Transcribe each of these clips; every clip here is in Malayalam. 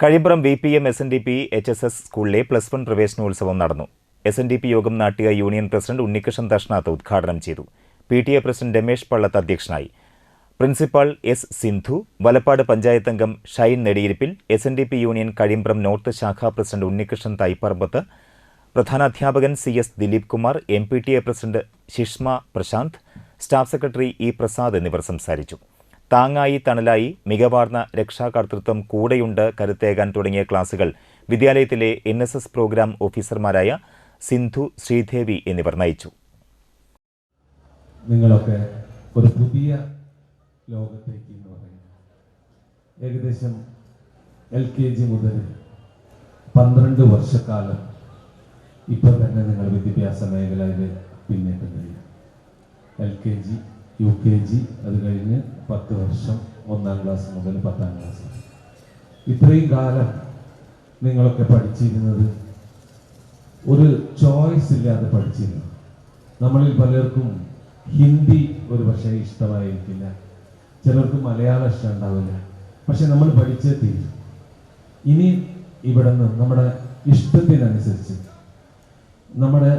കഴിമ്പ്രം VPM SNDP HSS സ്കൂളിലെ +1 പ്രവേശനോത്സവം നടന്നു. SNDP യോഗം നാട്ടിക യൂണിയൻ പ്രസിഡന്റ് ഉണ്ണികൃഷ്ണൻ ദഷ്നാഥ് ഉദ്ഘാടനം ചെയ്തു. PTA പ്രസിഡന്റ് രമേശ് പള്ളത്ത് അധ്യക്ഷനായി. Principal S. സിന്ധു, വലപ്പാട് പഞ്ചായത്ത് അംഗം Shine Nediyirippil, SNDP union Kazhimbram north ശാഖാ പ്രസിഡന്റ് ഉണ്ണികൃഷ്ണൻ തൈപ്പറമ്പത്ത്, പ്രധാനാധ്യാപകൻ CS Dileep Kumar, MPTA president Shishma Prashanth, staff secretary E. Prasad എന്നിവർ സംസാരിച്ചു. താങ്ങായി തണലായി, മികവാർന്ന രക്ഷാകർതൃത്വം, കൂടെയുണ്ട്, കരുത്തേകാൻ തുടങ്ങിയ ക്ലാസുകൾ വിദ്യാലയത്തിലെ NSS പ്രോഗ്രാം ഓഫീസർമാരായ സിന്ധു, ശ്രീദേവി എന്നിവർ നയിച്ചു. നിങ്ങളൊക്കെ ഒരു പുതിയ ലോകത്തേക്ക് എന്ന് പറയുന്നത് ഏകദേശം LKG മുതൽ 12 വർഷക്കാലം ഇപ്പോൾ തന്നെ നിങ്ങൾ വിദ്യാഭ്യാസ മേഖലയിൽ പിന്നിട്ട് കഴിയും. LKG, UKG, അത് കഴിഞ്ഞ് 10 വർഷം 1ാം ക്ലാസ് മുതൽ 10ാം ക്ലാസ്. ഇത്രയും കാലം നിങ്ങളൊക്കെ പഠിച്ചിരുന്നത് ഒരു ചോയ്സ് ഇല്ലാതെ പഠിച്ചിരുന്നു. നമ്മളിൽ പലർക്കും ഹിന്ദി ഒരു പക്ഷേ ഇഷ്ടമായിരിക്കില്ല, ചിലർക്ക് മലയാളം ഇഷ്ടം ഉണ്ടാവില്ല. പക്ഷെ നമ്മൾ പഠിച്ചേ തീരും. ഇനി ഇവിടെ നിന്ന് നമ്മുടെ ഇഷ്ടത്തിനനുസരിച്ച് നമ്മുടെ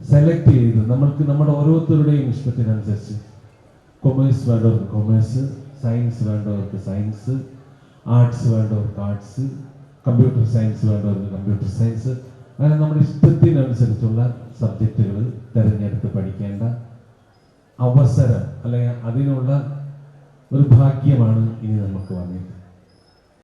സെലക്ട് ചെയ്ത് നമ്മൾക്ക് നമ്മുടെ ഓരോരുത്തരുടെയും ഇഷ്ടത്തിനനുസരിച്ച് കൊമേഴ്സ് വേണ്ടവർക്ക് കൊമേഴ്സ്, സയൻസ് വേണ്ടവർക്ക് സയൻസ്, ആർട്സ് വേണ്ടവർക്ക് ആർട്സ്, കമ്പ്യൂട്ടർ സയൻസ് വേണ്ടവർക്ക് കമ്പ്യൂട്ടർ സയൻസ്, അങ്ങനെ നമ്മുടെ ഇഷ്ടത്തിനനുസരിച്ചുള്ള സബ്ജക്റ്റുകൾ തിരഞ്ഞെടുത്ത് പഠിക്കേണ്ട അവസരം അല്ലെങ്കിൽ അതിനുള്ള ഒരു ഭാഗ്യമാണ് ഇനി നമുക്ക് വന്നിരിക്കുന്നത്.